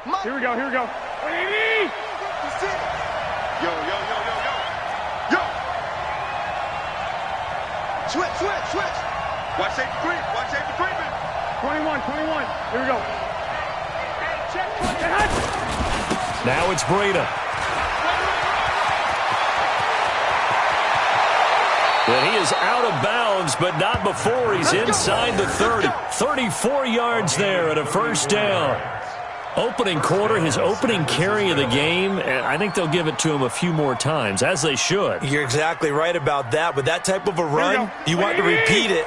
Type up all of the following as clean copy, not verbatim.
Here we go, here we go. Baby! Yo, yo, yo, yo, yo. Yo! Switch, switch, switch. Watch safety creep. Watch safety creeping. 21, 21. Here we go. Hey, check. Now it's Breida. And he is out of bounds, but not before he's inside the 30. 34 yards there at a first down. Opening quarter, his opening carry of the game, and I think they'll give it to him a few more times, as they should. You're exactly right about that. With that type of a run, you want to repeat it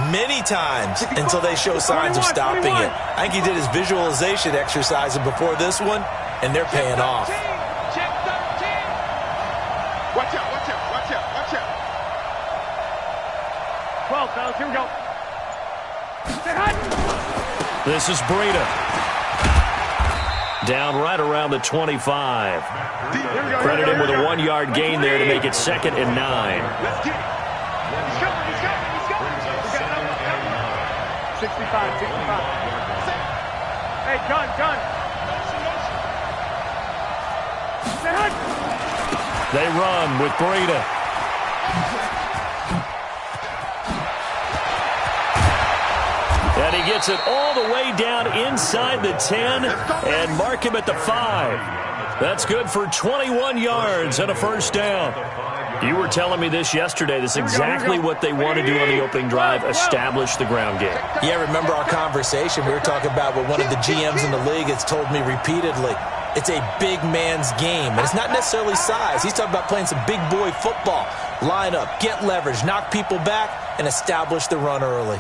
many times until they show signs of stopping it. I think he did his visualization exercises before this one, and they're paying off. Watch out, watch out, watch out, watch out. 12, fellas, here we go. Stay hot. This is Breida. Down right around the 25. Credit him with a 1-yard gain there to make it 2nd and 9. Let's get it. He's coming, he's coming, he's coming. 65, 65. Hey, gun. Stay hot. They run with Breida. And he gets it all the way down inside the 10 and mark him at the 5. That's good for 21 yards and a first down. You were telling me this yesterday. This is exactly what they want to do on the opening drive, establish the ground game. Yeah, remember our conversation? We were talking about what one of the GMs in the league has told me repeatedly. It's a big man's game, and it's not necessarily size. He's talking about playing some big boy football. Line up, get leverage, knock people back, and establish the run early.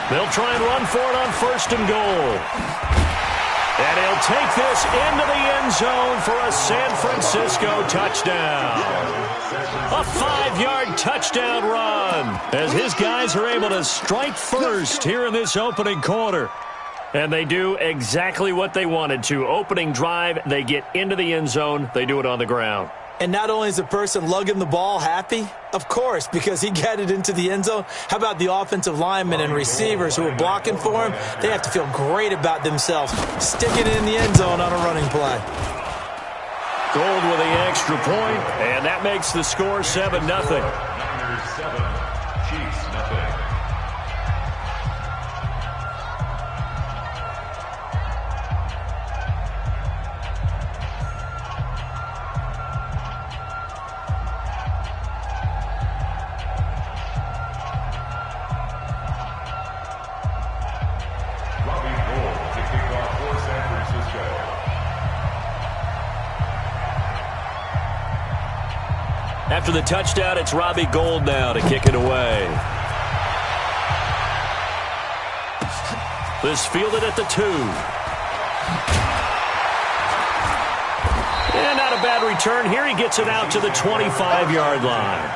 They'll try and run for it on 1st and goal. And he'll take this into the end zone for a San Francisco touchdown. A 5-yard touchdown run as his guys are able to strike first here in this opening quarter. And they do exactly what they wanted to. Opening drive, they get into the end zone. They do it on the ground. And not only is the person lugging the ball happy, of course, because he got it into the end zone. How about the offensive linemen and receivers who are blocking for him? They have to feel great about themselves, sticking it in the end zone on a running play. Gold with the extra point, and that makes the score 7-0. Niners 7, Chiefs nothing. After the touchdown, it's Robbie Gould now to kick it away. This fielded at the 2. And not a bad return. Here he gets it out to the 25-yard line.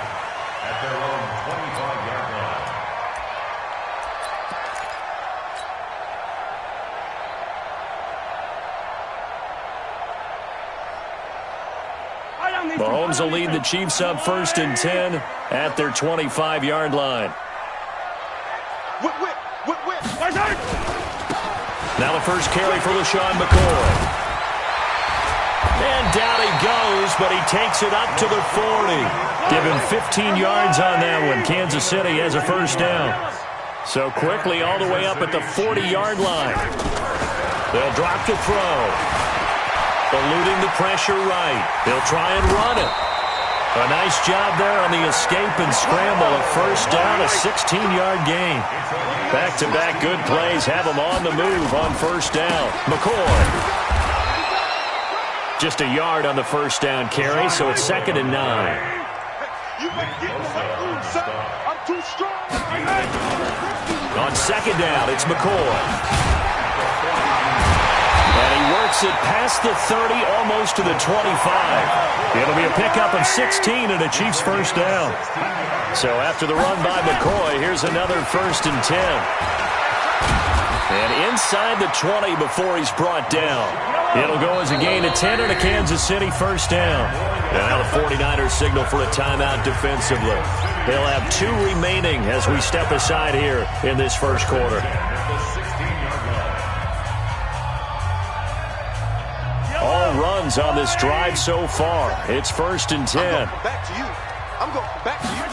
At their own 25-yard line. Mahomes will lead the Chiefs up 1st and 10 at their 25-yard line. Whip. Now the first carry for LaShawn McCoy. And down he goes, but he takes it up to the 40. Give him 15 yards on that one. Kansas City has a first down. So quickly all the way up at the 40-yard line. They'll drop to throw. Eluding the pressure right. They'll try and run it. A nice job there on the escape and scramble. A first down, a 16-yard gain. Back-to-back good plays have them on the move on first down. McCoy. Just a yard on the first down carry, so it's 2nd and 9. I'm too strong. On 2nd down, it's McCoy. And he works it past the 30, almost to the 25. It'll be a pickup of 16 and a Chiefs first down. So after the run by McCoy, here's another 1st and 10. And inside the 20 before he's brought down. It'll go as a gain of 10 and a Kansas City first down. And now the 49ers signal for a timeout defensively. They'll have 2 remaining as we step aside here in this first quarter. All runs on this drive so far. It's 1st and 10. Back to you. I'm going back to you.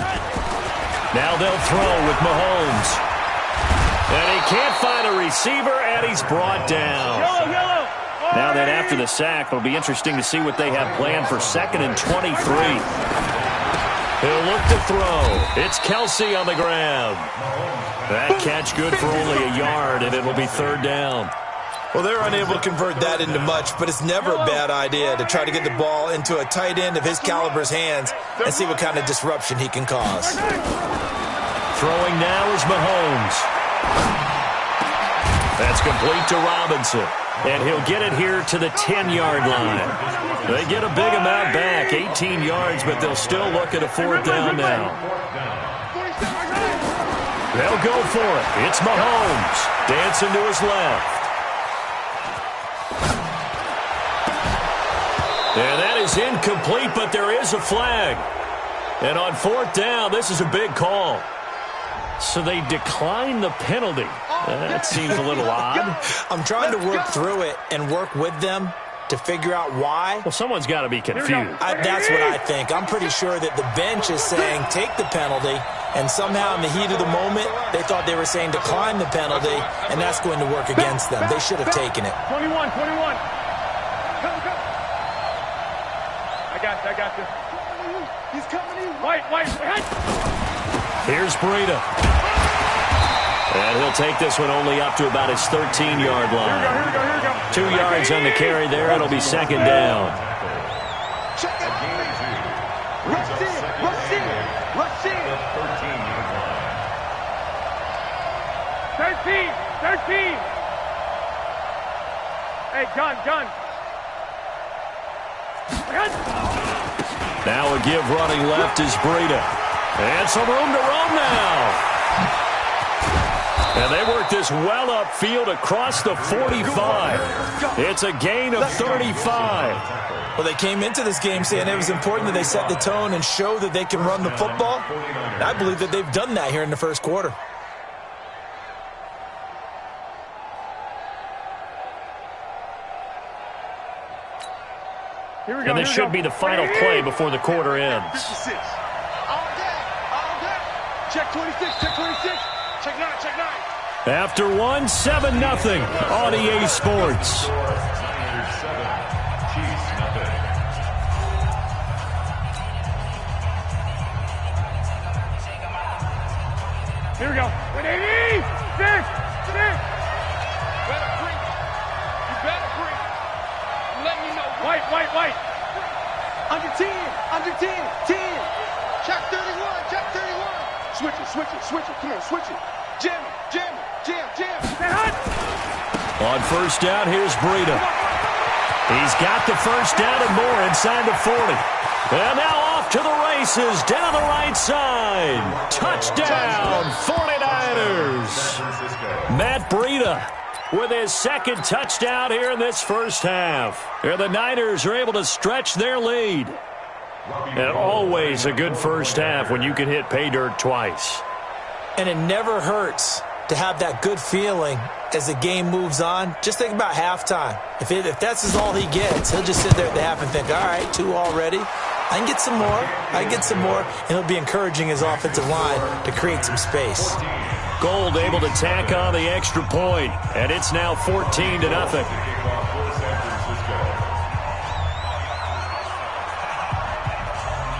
Now they'll throw with Mahomes. And he can't find a receiver, and he's brought down. Now then, after the sack, it'll be interesting to see what they have planned for 2nd and 23. He'll look to throw. It's Kelsey on the ground. That catch good for only a yard, and it'll be 3rd down. Well, they're unable to convert that into much, but it's never a bad idea to try to get the ball into a tight end of his caliber's hands and see what kind of disruption he can cause. Throwing now is Mahomes. That's complete to Robinson. And he'll get it here to the 10-yard line. They get a big amount back, 18 yards, but they'll still look at a 4th down now. They'll go for it. It's Mahomes. Dancing to his left. And that is incomplete, but there is a flag. And on 4th down, this is a big call. So they decline the penalty. That seems a little odd. I'm trying to work through it and work with them to figure out why. Well, someone's got to be confused. That's what I think. I'm pretty sure that the bench is saying take the penalty, and somehow in the heat of the moment, they thought they were saying decline the penalty, and that's going to work against them. They should have taken it. 21. I got this. He's coming in. White. Here's Breida. And he'll take this one only up to about his 13-yard line. Here we go. 2 yards on the carry there. It'll be 2nd down. Check it. Rush in. 13. Hey, gun. Now a give running left is Breida. And some room to roam now. And they work this well upfield across the 45. It's a gain of 35. Well, they came into this game saying it was important that they set the tone and show that they can run the football. And I believe that they've done that here in the first quarter. And this should be the final play before the quarter ends. 56. All day. Check 26. Check 9. After 1, 7-0 on EA Sports. Niners 7, Chiefs nothing. Here we go. 180. 6. Better breathe. You better breathe. Let me know. White. Under 10. 10. Check 31. Switch it. Come on, switch it. Jam. Stay hot. On 1st down, here's Breida. He's got the 1st down and more inside the 40. And now off to the races down the right side. Touchdown, 49ers. Matt Breida with his 2nd touchdown here in this first half. And the Niners are able to stretch their lead. And always a good first half when you can hit pay dirt twice. And it never hurts to have that good feeling as the game moves on. Just think about halftime. If that's all he gets, he'll just sit there at the half and think, all right, 2 already. I can get some more. And he'll be encouraging his offensive line to create some space. Gold able to tack on the extra point, and it's now 14-0.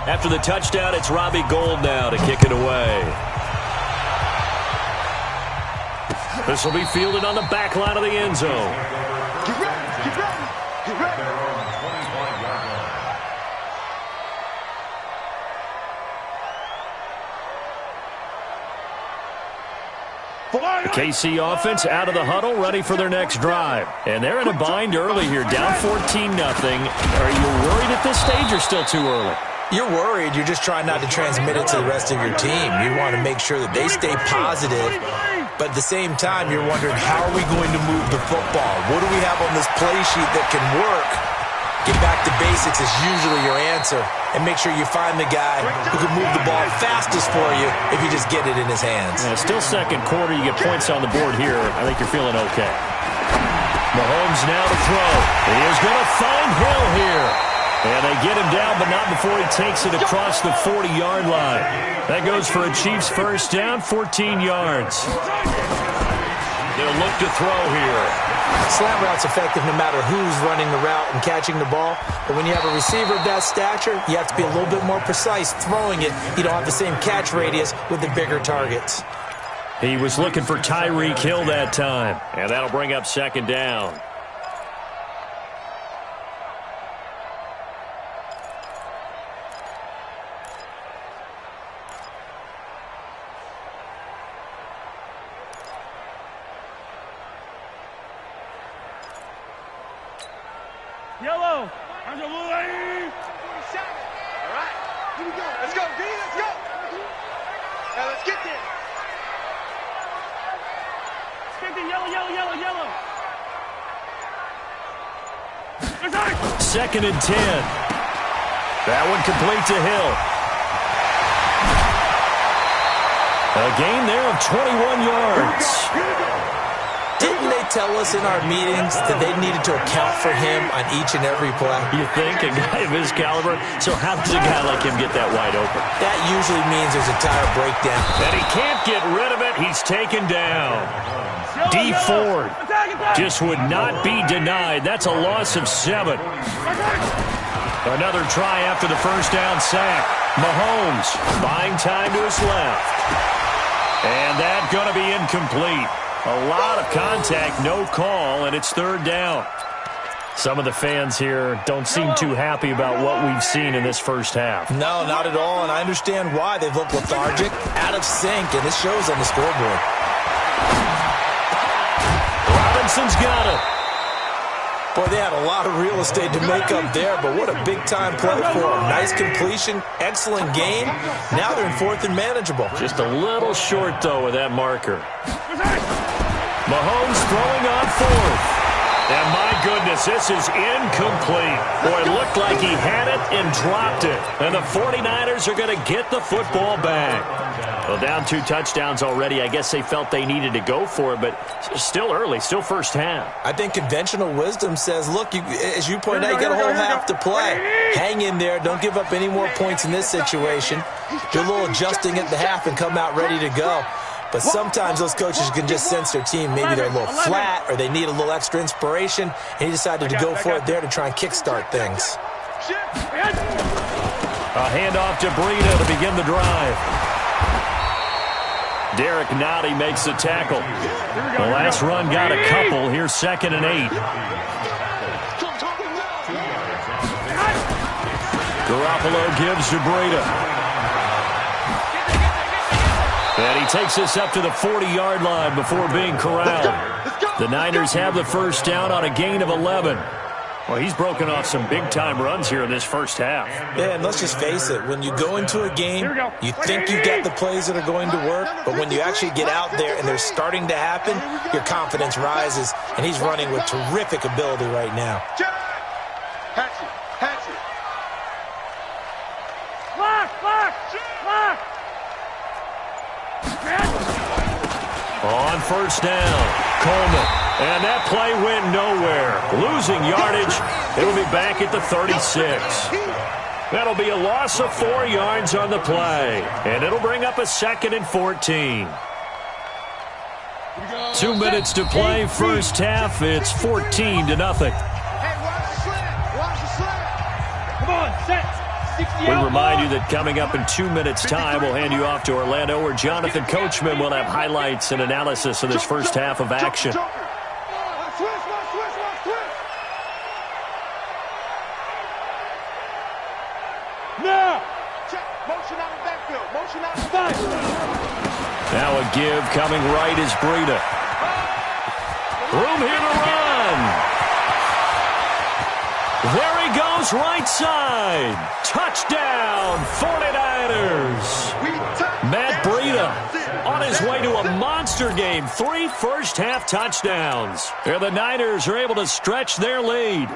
After the touchdown, it's Robbie Gould now to kick it away. This will be fielded on the back line of the end zone. Get ready. The KC offense out of the huddle, ready for their next drive. And they're in a bind early here, down 14-0. Are you worried at this stage or still too early? You're worried. You're just trying not to transmit it to the rest of your team. You want to make sure that they stay positive But at the same time, you're wondering, how are we going to move the football? What do we have on this play sheet that can work? Get back to basics is usually your answer. And make sure you find the guy who can move the ball fastest for you if you just get it in his hands. Yeah, still second quarter. You get points on the board here. I think you're feeling okay. Mahomes now to throw. He is going to find Hill here. And they get him down, but not before he takes it across the 40-yard line. That goes for a Chiefs first down, 14 yards. They'll look to throw here. Slant route's effective no matter who's running the route and catching the ball. But when you have a receiver of that stature, you have to be a little bit more precise throwing it. You don't have the same catch radius with the bigger targets. He was looking for Tyreek Hill that time. And that'll bring up second down. Yellow. Under blue lane. 47. All right. Here we go. Let's go, D. Let's go. Now let's get there. Let's get there. Yellow, yellow, yellow, yellow. Second and 10. That one complete to Hill. A gain there of 21 yards. Didn't they tell us in our meetings that they needed to account for him on each and every play? You think? A guy of his caliber? So how does a guy like him get that wide open? That usually means there's a tire breakdown. And he can't get rid of it. He's taken down. D. Ford just would not be denied. That's a loss of 7. Another try after the first down sack. Mahomes buying time to his left. And that's going to be incomplete. A lot of contact, no call, and it's third down. Some of the fans here don't seem too happy about what we've seen in this first half. No, not at all, and I understand why. They've looked lethargic, out of sync, and it shows on the scoreboard. Robinson's got it. Boy, they had a lot of real estate to make up there, but what a big-time play for them. Nice completion, excellent game. Now they're in fourth and manageable. Just a little short, though, with that marker. Mahomes throwing on fourth. And my goodness, this is incomplete. Boy, it looked like he had it and dropped it. And the 49ers are going to get the football back. Well, down 2 touchdowns already. I guess they felt they needed to go for it, but still early, still first half. I think conventional wisdom says, look, as you point out, you got a whole half to play. Hang in there. Don't give up any more points in this situation. Do a little adjusting at the half and come out ready to go. But sometimes those coaches can just sense their team. Maybe they're a little flat or they need a little extra inspiration. And he decided to go for it there to try and kickstart things. A handoff to Breida to begin the drive. Derek Nottie makes the tackle. The last run got a couple. Here's second and 8. Garoppolo gives to Breida. And he takes this up to the 40-yard line before being corralled. The Niners have the first down on a gain of 11. Well, he's broken off some big-time runs here in this first half. Yeah, and let's just face it. When you go into a game, you think you've got the plays that are going to work, but when you actually get out there and they're starting to happen, your confidence rises, and he's running with terrific ability right now. On first down, Coleman. And that play went nowhere. Losing yardage. It'll be back at the 36. That'll be a loss of 4 yards on the play. And it'll bring up a second and 14. 2 minutes to play first half. It's 14-0. Hey, watch the slant. Watch the slant. Come on, set. We remind you that coming up in 2 minutes' time, we'll hand you off to Orlando, where Jonathan Coachman will have highlights and analysis of this first half of action. Now a give coming right is Breida. Room here to run. There he goes, right side. Touchdown, 49ers. Matt Breida on his way to a monster game. 3 first-half touchdowns. And the Niners are able to stretch their lead.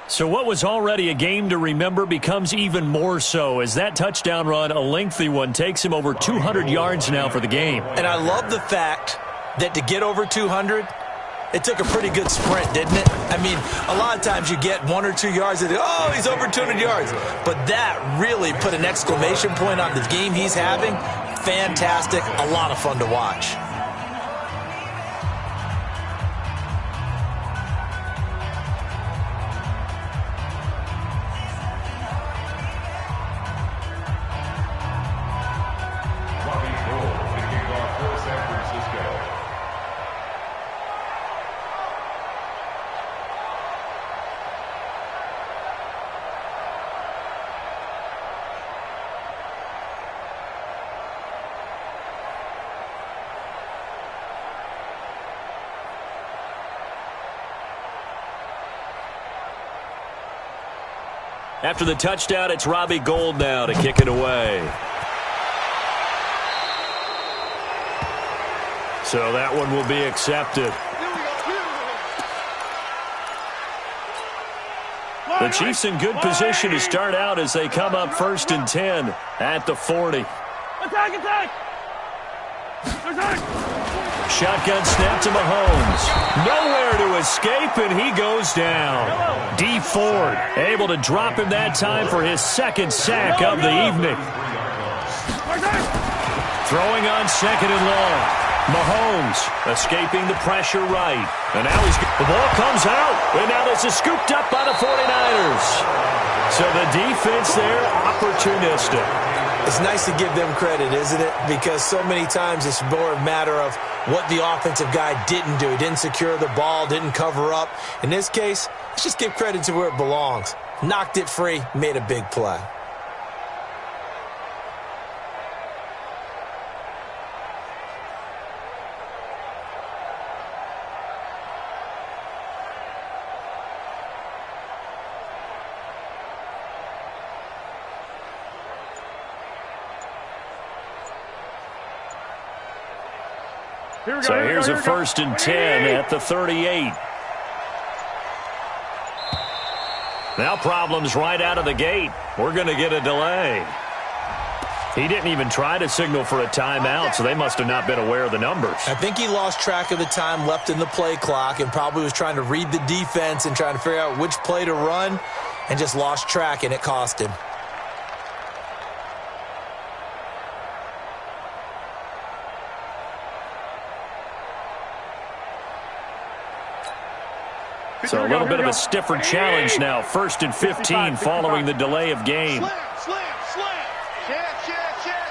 So what was already a game to remember becomes even more so as that touchdown run, a lengthy one, takes him over 200 yards now for the game. And I love the fact that to get over 200, it took a pretty good sprint, didn't it? I mean, a lot of times you get 1 or 2 yards and, oh, he's over 200 yards. But that really put an exclamation point on the game he's having. Fantastic. A lot of fun to watch. After the touchdown, it's Robbie Gould now to kick it away. So that one will be accepted. The Chiefs in good position to start out as they come up 1st and 10 at the 40. Attack, attack! Attack! Shotgun snap to Mahomes. Nowhere to escape, and he goes down. D. Ford able to drop him that time for his 2nd sack of the evening. Throwing on 2nd and long. Mahomes escaping the pressure right. And now the ball comes out. And now this is scooped up by the 49ers. So the defense there, opportunistic. It's nice to give them credit, isn't it? Because so many times it's more a matter of what the offensive guy didn't do. He didn't secure the ball, didn't cover up. In this case, let's just give credit to where it belongs. Knocked it free, made a big play. So here's a 1st and 10 at the 38. Now problems right out of the gate. We're going to get a delay. He didn't even try to signal for a timeout, so they must have not been aware of the numbers. I think he lost track of the time left in the play clock and probably was trying to read the defense and trying to figure out which play to run and just lost track, and it cost him. So a little bit of a stiffer challenge now. 1st and 15 following the delay of game. Slam, slam, slam. Check, check, check.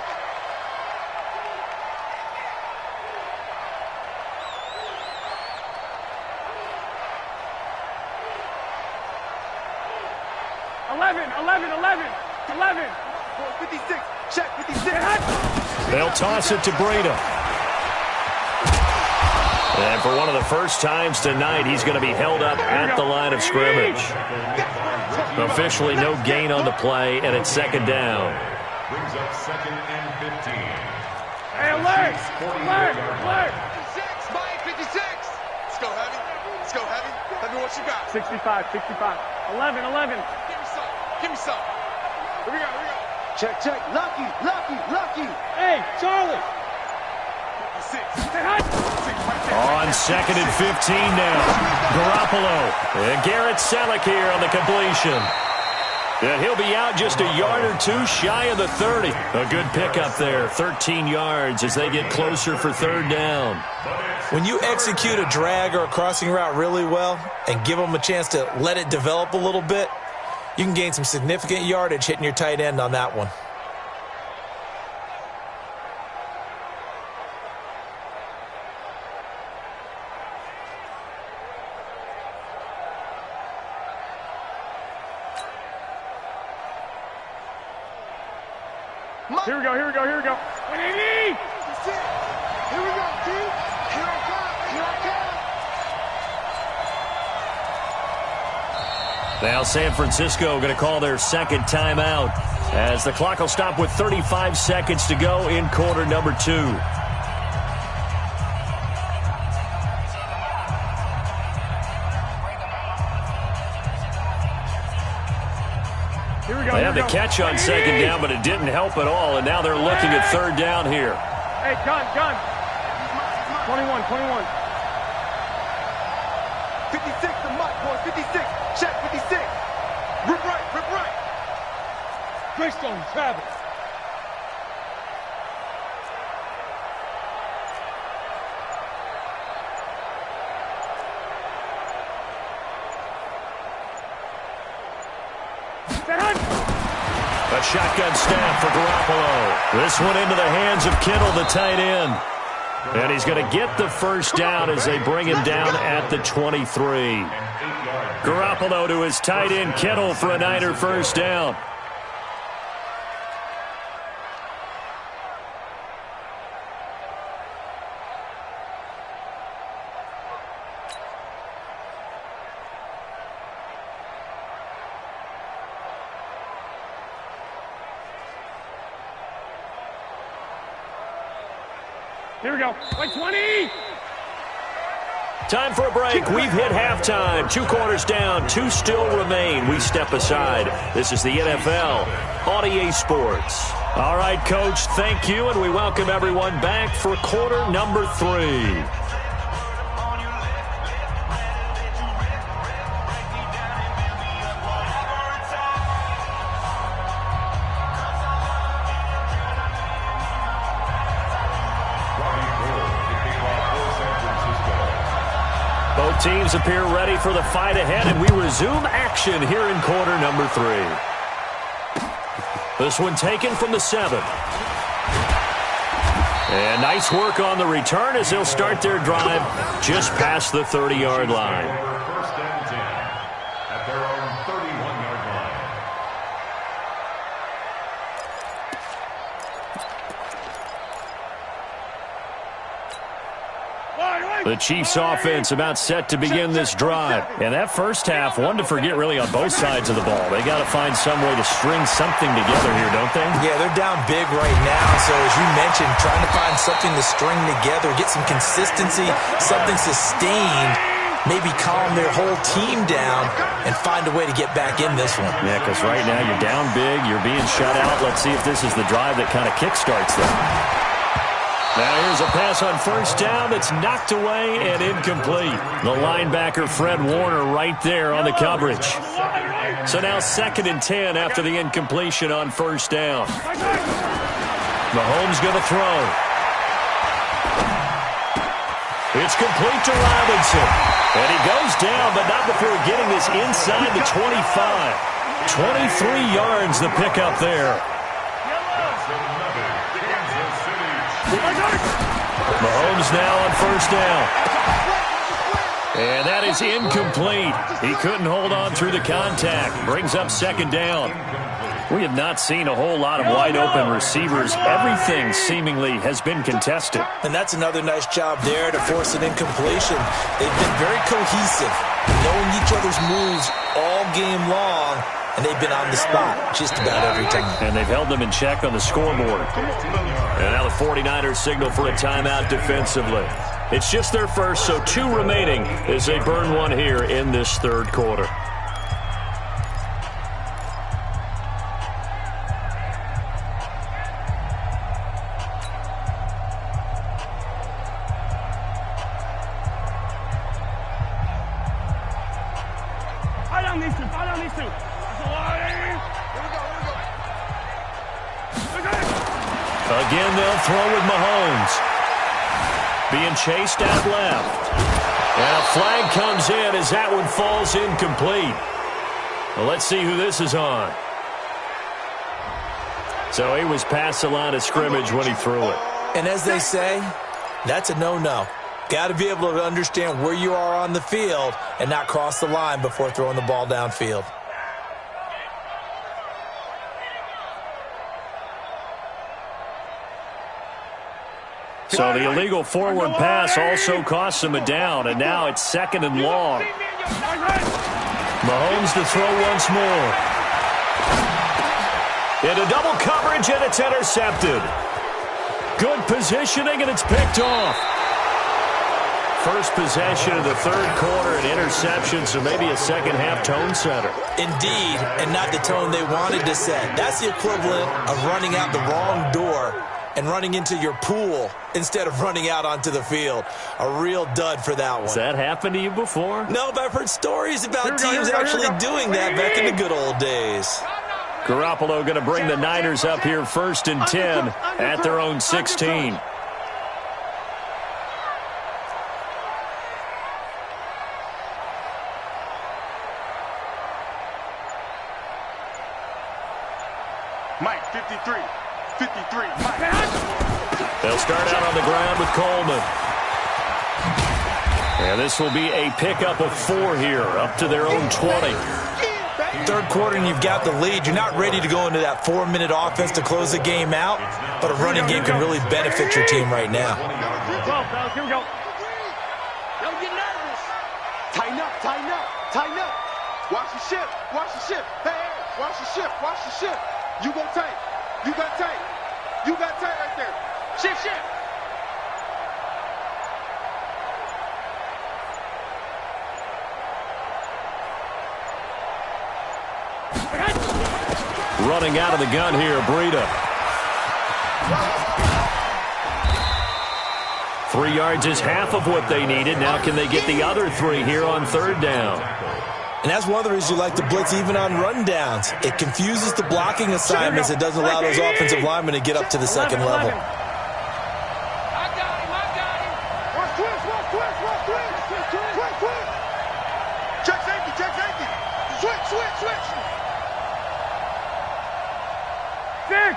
Eleven. 56. Check, 56. They'll toss it to Breda. And for one of the first times tonight, he's going to be held up at the line of scrimmage. Officially no gain on the play, and it's 2nd down. Brings up 2nd and 15. Hey, alert! 56, Mike, 56. Let's go, Heavy. Let's go, Heavy. Let me what you got. 65. 11. Give me some. Here we go. Check. Lucky. Hey, Charlie! On 2nd and 15 now. Garoppolo. And Garrett Selleck here on the completion. And he'll be out just a yard or 2 shy of the 30. A good pickup there. 13 yards as they get closer for 3rd down. When you execute a drag or a crossing route really well and give them a chance to let it develop a little bit, you can gain some significant yardage hitting your tight end on that one. Here we go. 180! That's it. Here we go, T. Here I come. Now San Francisco going to call their 2nd timeout. as the clock will stop with 35 seconds to go in quarter number 2. They had the catch on second down, but it didn't help at all, and now they're looking at third down here. Hey, gun. 21. 56, the mark, boy. 56. Check 56. Rip right. Greystone, Travis. A shotgun snap for Garoppolo. This one into the hands of Kittle, the tight end. And he's going to get the first down as they bring him down at the 23. Garoppolo to his tight end, Kittle, for a Niner first down. Here we go. Like 20. Time for a break. We've hit halftime. 2 quarters down. 2 still remain. We step aside. This is the NFL on EA Sports. All right, Coach, thank you, and we welcome everyone back for quarter number 3. Both teams appear ready for the fight ahead, and we resume action here in quarter number 3. This one taken from the 7. And nice work on the return as they'll start their drive just past the 30-yard line. First and 10 at their own 31-yard line. The Chiefs offense about set to begin this drive. And that first half, one to forget really on both sides of the ball. They got to find some way to string something together here, don't they? Yeah, they're down big right now. So as you mentioned, trying to find something to string together, get some consistency, something sustained, maybe calm their whole team down and find a way to get back in this one. Yeah, because right now you're down big, you're being shut out. Let's see if this is the drive that kind of kickstarts them. Now here's a pass on first down that's knocked away and incomplete. The linebacker, Fred Warner, right there on the coverage. So now 2nd and 10 after the incompletion on first down. Mahomes going to throw. It's complete to Robinson. And he goes down, but not before getting this inside the 25. 23 yards the pickup there. Mahomes now on first down. And that is incomplete. He couldn't hold on through the contact. Brings up 2nd down. We have not seen a whole lot of wide-open receivers. Everything seemingly has been contested. And that's another nice job there to force an incompletion. They've been very cohesive, knowing each other's moves all game long, and they've been on the spot just about every time. And they've held them in check on the scoreboard. And now the 49ers signal for a timeout defensively. It's just their first, so 2 remaining as they burn one here in this 3rd quarter. Again, they'll throw with Mahomes. Being chased out left. And a flag comes in as that one falls incomplete. Well, let's see who this is on. So he was past the line of scrimmage when he threw it. And as they say, that's a no-no. Got to be able to understand where you are on the field and not cross the line before throwing the ball downfield. So the illegal forward pass also costs him a down, and now it's 2nd and long. Mahomes to throw once more. Into double coverage, and it's intercepted. Good positioning, and it's picked off. First possession of the third quarter, an interception, so maybe a second-half tone setter. Indeed, and not the tone they wanted to set. That's the equivalent of running out the wrong door and running into your pool instead of running out onto the field. A real dud for that one. Has that happened to you before? No, but I've heard stories about teams actually doing that back in the good old days. Garoppolo going to bring the Niners up here 1st and 10 at their own 16. Mike, 53. 53, Mike. They'll start out on the ground with Coleman. And this will be a pickup of 4 here, up to their own 20. Third quarter and you've got the lead. You're not ready to go into that 4-minute offense to close the game out, but a running game can really benefit your team right now. 12, fellas, here we go. Don't get nervous. Tighten up, tighten up, tighten up. Watch the ship, watch the ship. Hey, hey, watch the ship, watch the ship. You go tight. You got tight. You got tight right there. Shift, shift. Running out of the gun here, Breida. 3 yards is half of what they needed. Now can they get the other 3 here on 3rd down? And that's one of the reasons you like to blitz even on rundowns. It confuses the blocking assignments. It doesn't allow those offensive linemen to get up to the second level. I got him, I got him. Watch twist, watch twist, watch twist. Twist, twist. Check safety, check safety. Switch, switch, switch. Stick!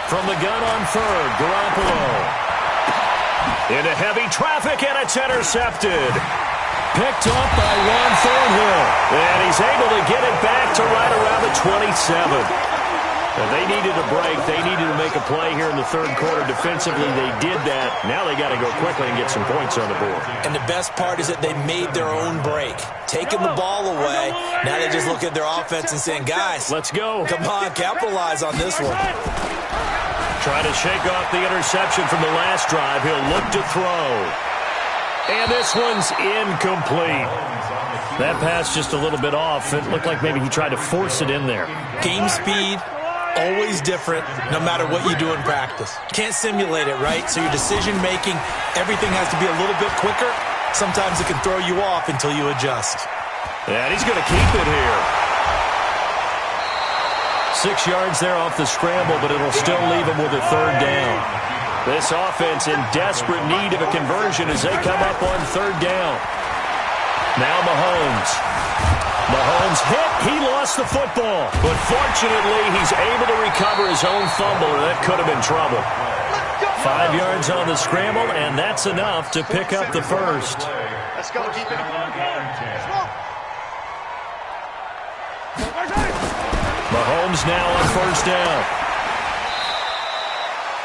From the gun on 3rd, Garoppolo. Into heavy traffic, and it's intercepted. Picked off by Juan Thornhill. And he's able to get it back to right around the 27. And they needed a break. They needed to make a play here in the third quarter. Defensively, they did that. Now they got to go quickly and get some points on the board. And the best part is that they made their own break. Taking the ball away. Now they just look at their offense and saying, guys, let's go. Come on, capitalize on this one. Trying to shake off the interception from the last drive. He'll look to throw. And this one's incomplete. That pass just a little bit off. It looked like maybe he tried to force it in there. Game speed, always different, no matter what you do in practice. Can't simulate it, right? So your decision-making, everything has to be a little bit quicker. Sometimes it can throw you off until you adjust. And he's going to keep it here. 6 yards there off the scramble, but it'll still leave him with a 3rd down. This offense in desperate need of a conversion as they come up on 3rd down. Now Mahomes. Mahomes hit. He lost the football. But fortunately, he's able to recover his own fumble, or that could have been trouble. 5 yards on the scramble, and that's enough to pick up the first. Let's go, keep it. Mahomes now on 1st down.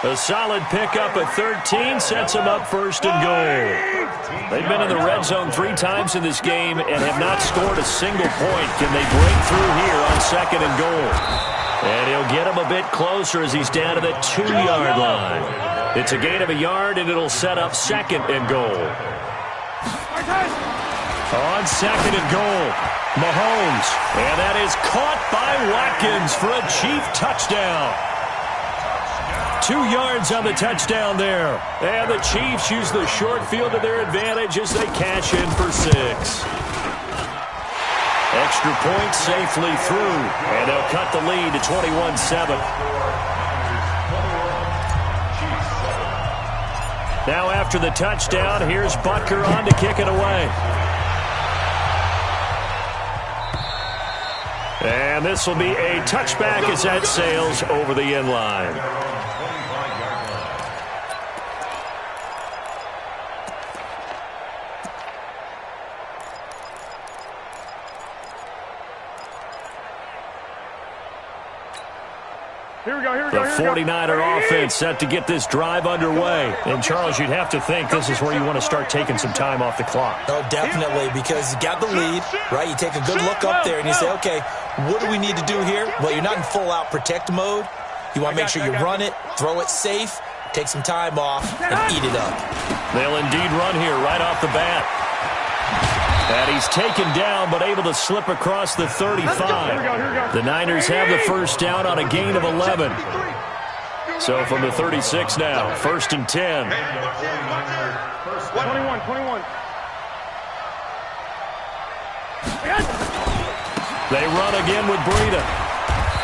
A solid pickup at 13 sets him up 1st and goal. They've been in the red zone 3 times in this game and have not scored a single point. Can they break through here on 2nd and goal? And he'll get him a bit closer as he's down to the 2-yard line. It's a gain of a yard, and it'll set up 2nd and goal. On 2nd and goal, Mahomes. And that is caught by Watkins for a Chief touchdown. 2 yards on the touchdown there. And the Chiefs use the short field to their advantage as they cash in for 6. Extra point safely through. And they'll cut the lead to 21-7. Now after the touchdown, here's Butker on to kick it away. And this will be a touchback as that sails over the end line. Here we go, here we The go, here we go. 49er offense set to get this drive underway. And, Charles, you'd have to think this is where you want to start taking some time off the clock. Oh, definitely, because you got the lead, right? You take a good look up there and you say, okay, what do we need to do here? Well, you're not in full-out protect mode. You want to make sure you run it, throw it safe, take some time off, and eat it up. They'll indeed run here right off the bat. And he's taken down, but able to slip across the 35. The Niners have the first down on a gain of 11. So from the 36 now, 1st and 10. 21. They run again with Breida.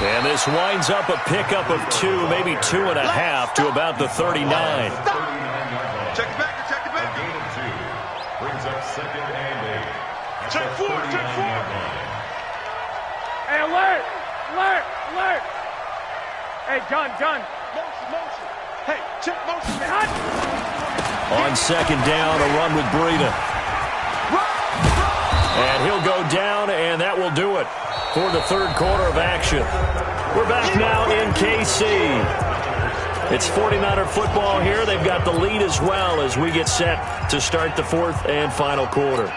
And this winds up a pickup of 2, maybe 2.5 to about the 39. Check it back. Brings up 2nd and 8. Check 4. Hey, alert. Hey, John. Motion. Hey, check motion. On 2nd down, a run with Breida. And he'll go down, and that will do it for the 3rd quarter of action. We're back now in KC. It's 49er football here. They've got the lead as well as we get set to start the 4th and final quarter.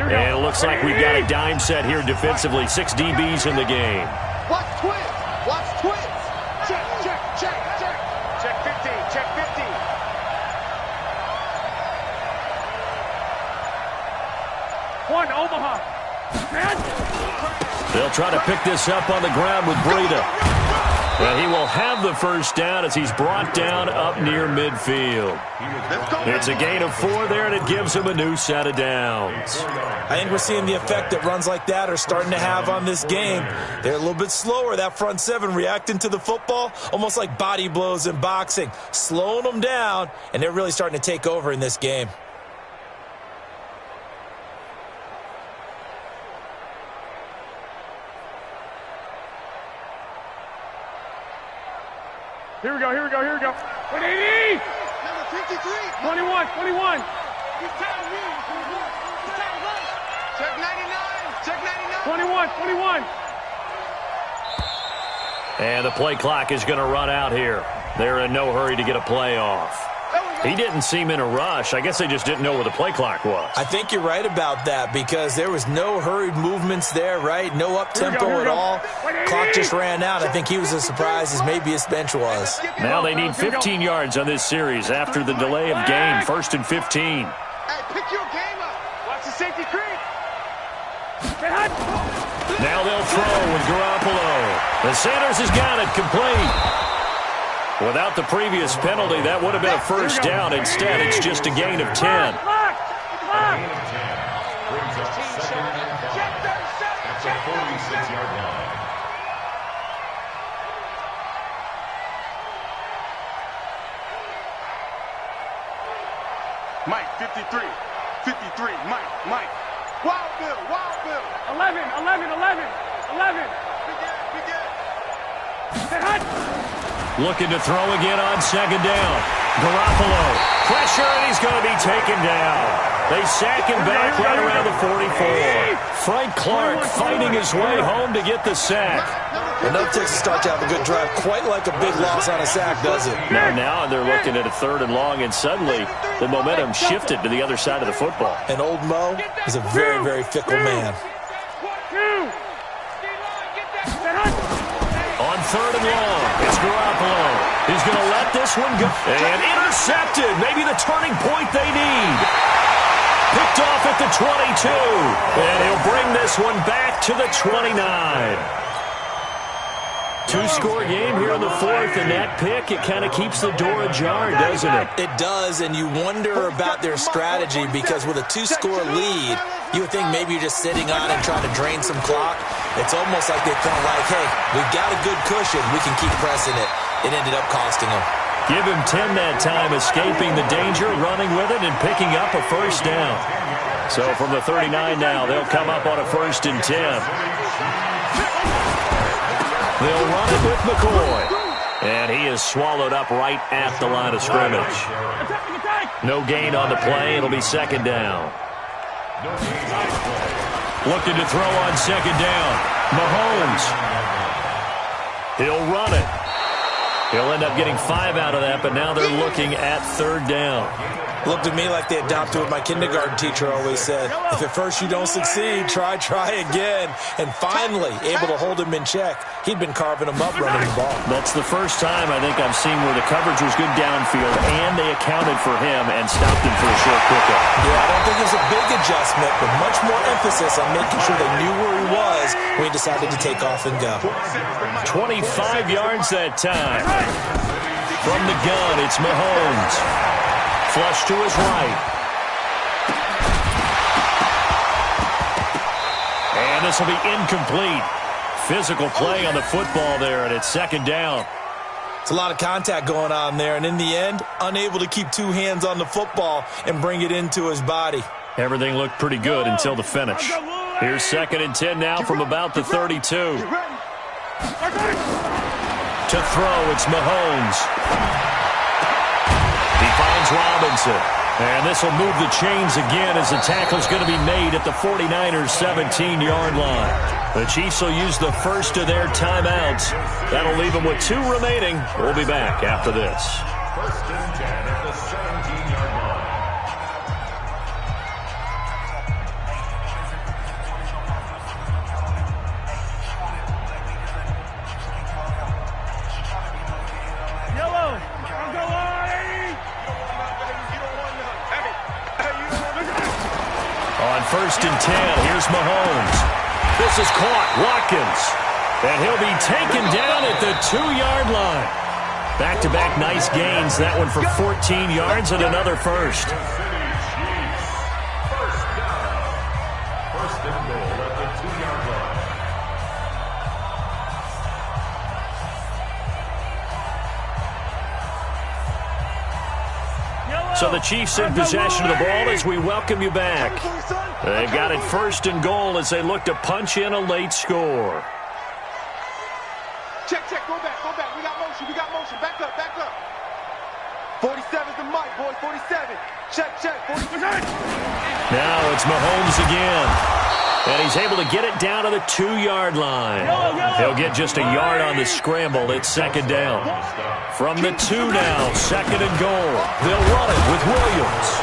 And it looks like we've got a dime set here defensively. 6 DBs in the game. Watch twins. Check. Check 15. One, Omaha. They'll try to pick this up on the ground with Breida. And he will have the first down as he's brought down up near midfield. It's a gain of 4 there, and it gives him a new set of downs. I think we're seeing the effect that runs like that are starting to have on this game. They're a little bit slower, that front 7, reacting to the football, almost like body blows in boxing, slowing them down, and they're really starting to take over in this game. Here we go. 180. Number 53. 21. Check 99. 21. And the play clock is going to run out here. They're in no hurry to get a play off. He didn't seem in a rush. I guess they just didn't know where the play clock was. I think you're right about that because there was no hurried movements there, right? No up-tempo at all. Clock just ran out. I think he was as surprised as maybe his bench was. Now they need 15 yards on this series after the delay of game. 1st and 15. Hey, pick your game up. Watch the safety creep. Now they'll throw with Garoppolo. The Sanders has got it complete. Without the previous penalty, that would have been a first down. Instead, it's just a gain of 10. Brings up 2nd and 5. That's a 46-yard line. Mike, 53. Mike. Wild Bill. 11. Looking to throw again on 2nd down. Garoppolo. Pressure, and he's going to be taken down. They sack him back right around the 44. Frank Clark fighting his way home to get the sack. Enough takes to start to have a good drive. Quite like a big loss on a sack, does it? Now they're looking at a 3rd and long, and suddenly the momentum shifted to the other side of the football. And old Mo is a very, very fickle man. On 3rd and long, it's Garoppolo. He's going to let this one go. And intercepted. Maybe the turning point they need. Picked off at the 22. And he'll bring this one back to the 29. 2-score game here in the 4th, and that pick, it kind of keeps the door ajar, doesn't it? It does, and you wonder about their strategy because with a 2-score lead, you would think maybe you're just sitting on and trying to drain some clock. It's almost like they felt like, hey, we've got a good cushion. We can keep pressing it. It ended up costing them. Give him 10 that time, escaping the danger, running with it, and picking up a first down. So from the 39 now, they'll come up on a 1st and 10. They'll run it with McCoy. And he is swallowed up right at the line of scrimmage. No gain on the play. It'll be second down. Looking to throw on second down. Mahomes. He'll run it. He'll end up getting 5 out of that, but now they're looking at third down. Looked to me like they adopted what my kindergarten teacher always said. If at first you don't succeed, try again. And finally, able to hold him in check. He'd been carving him up running the ball. That's the first time I think I've seen where the coverage was good downfield, and they accounted for him and stopped him for a short pickup. Yeah, I don't think it was a big adjustment, but much more emphasis on making sure they knew where he was when he decided to take off and go. 25 yards that time. From the gun, it's Mahomes. Flush to his right. And this will be incomplete. Physical play on the football there, and it's second down. It's a lot of contact going on there, and in the end, unable to keep 2 hands on the football and bring it into his body. Everything looked pretty good until the finish. Here's second and 10 now from about the 32. To throw, it's Mahomes. He finds Robinson. And this will move the chains again as the tackle's going to be made at the 49ers' 17-yard line. The Chiefs will use the first of their timeouts. That'll leave them with 2 remaining. We'll be back after this. First and 10 at the 17-yard line. On first and 10, here's Mahomes. This is caught. Watkins. And he'll be taken down at the 2-yard line. Back-to-back nice gains. That one for 14 yards and another first. First down. First and goal at the 2-yard line. So the Chiefs in possession of the ball as we welcome you back. They've got it first and goal as they look to punch in a late score. Check, go back. We got motion. Back up. 47's the mic, boys. 47. Check. 47. Now it's Mahomes again. And he's able to get it down to the 2-yard line. He'll get just a yard on the scramble. It's second down. From the 2 now, second and goal. They'll run it with Williams.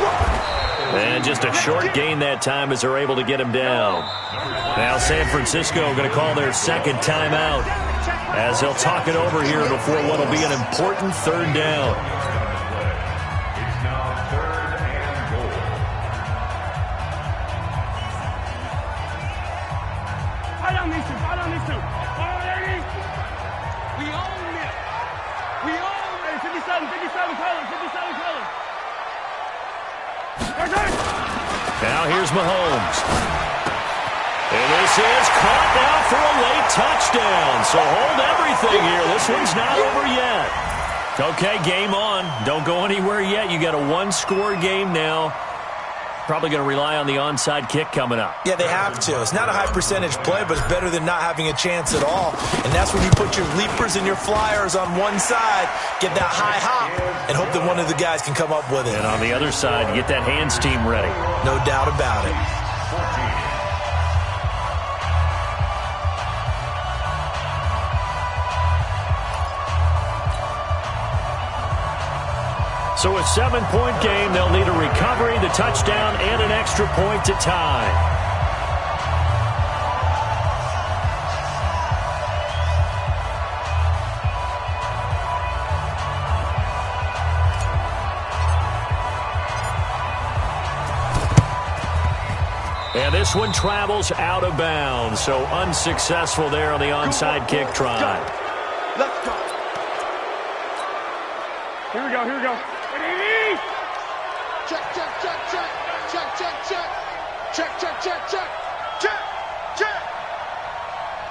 And just a short gain that time as they're able to get him down. Now San Francisco going to call their second timeout as they'll talk it over here before what will be an important third down. It's now third and goal. Fight on these two. We own it. 57 colors. Now here's Mahomes. And this is caught now for a late touchdown. So hold everything here. This one's not over yet. Okay, game on. Don't go anywhere yet. You got a 1-score game now. Probably going to rely on the onside kick coming up. Yeah, they have to. It's not a high percentage play, but it's better than not having a chance at all. And that's when you put your leapers and your flyers on one side, get that high hop, and hope that one of the guys can come up with it. And on the other side, get that hands team ready. No doubt about it. 14. So a 7-point game. They'll need a recovery, the touchdown, and an extra point to tie. And this one travels out of bounds. So unsuccessful there on the onside kick try. Let's go. Here we go.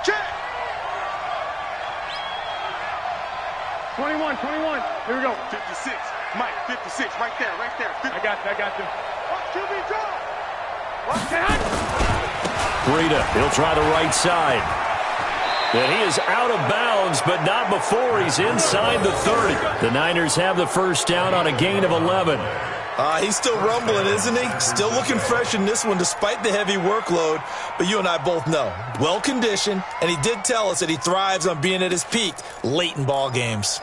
Check. 21. Here we go. 56. Mike, 56. Right there. 50. I got you. Watch QB draw. Breida, he'll try the right side. And he is out of bounds, but not before he's inside the 30. The Niners have the first down on a gain of 11. He's still rumbling, isn't he? Still looking fresh in this one despite the heavy workload. But you and I both know, well-conditioned, and he did tell us that he thrives on being at his peak late in ball games.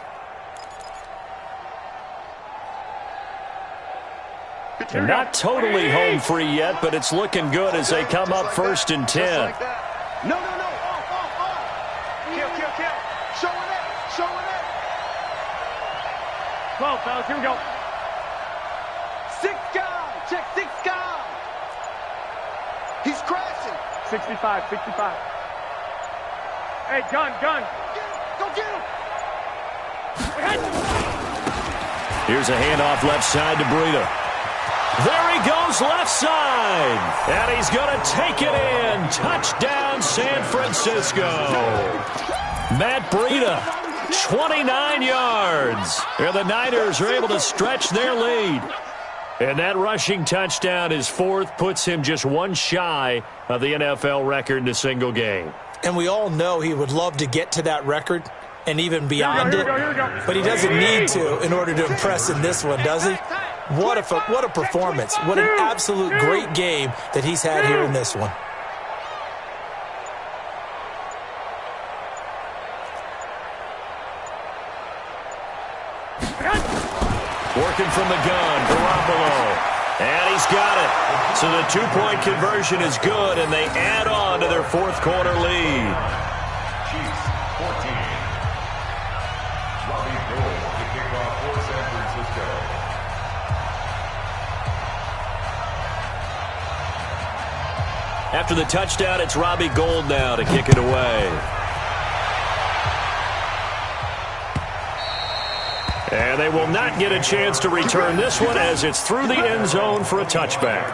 They're not totally home free yet, but it's looking good as they come up first and 10. No. Kill. Showing it. 12, fellas, here we go. 6 guy. Check 6 guy. He's crashing. 65. Hey, gun. Go get him. Here's a handoff left side to Breida. There he goes left side. And he's going to take it in. Touchdown, San Francisco. Matt Breida, 29 yards. And the Niners are able to stretch their lead. And that rushing touchdown, his fourth, puts him just one shy of the NFL record in a single game. And we all know he would love to get to that record and even beyond it. But he doesn't need to in order to impress in this one, does he? What a performance. What an absolute great game that he's had here in this one. Working from the gun, Garoppolo. And he's got it. So the two-point conversion is good, and they add on to their fourth quarter lead. Chiefs 14. Robbie Gould to kick off for San Francisco. After the touchdown, it's Robbie Gould now to kick it away. And they will not get a chance to return this one as it's through the end zone for a touchback.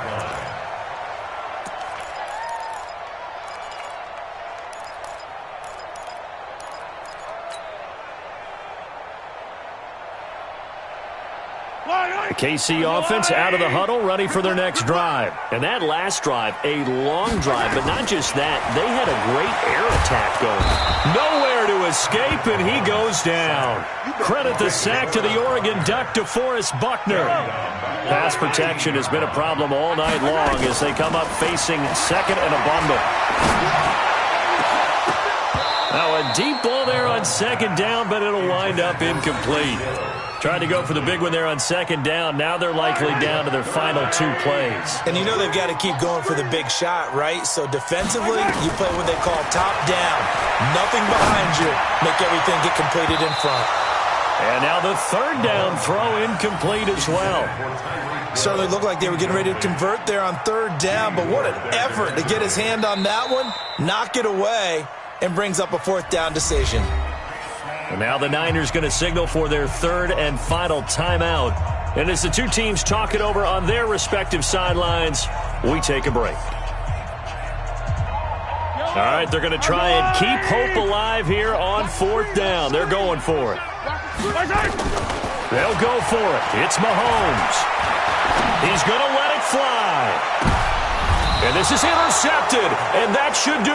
The KC offense out of the huddle, ready for their next drive. And that last drive, a long drive, but not just that. They had a great air attack going. Nowhere to escape, and he goes down. Credit the sack to the Oregon Duck, DeForest Buckner. Pass protection has been a problem all night long as they come up facing second and a bundle. Now a deep ball there on second down, but it'll wind up incomplete. Tried to go for the big one there on second down. Now they're likely down to their final 2 plays. And you know they've got to keep going for the big shot, right? So defensively, you play what they call top down. Nothing behind you. Make everything get completed in front. And now the third down throw incomplete as well. Certainly looked like they were getting ready to convert there on third down, but what an effort to get his hand on that one, knock it away, and brings up a fourth down decision. And now the Niners going to signal for their third and final timeout. And as the two teams talk it over on their respective sidelines, we take a break. All right, they're going to try and keep hope alive here on fourth down. They're going for it. They'll go for it. It's Mahomes. He's going to let it fly. And this is intercepted, and that should do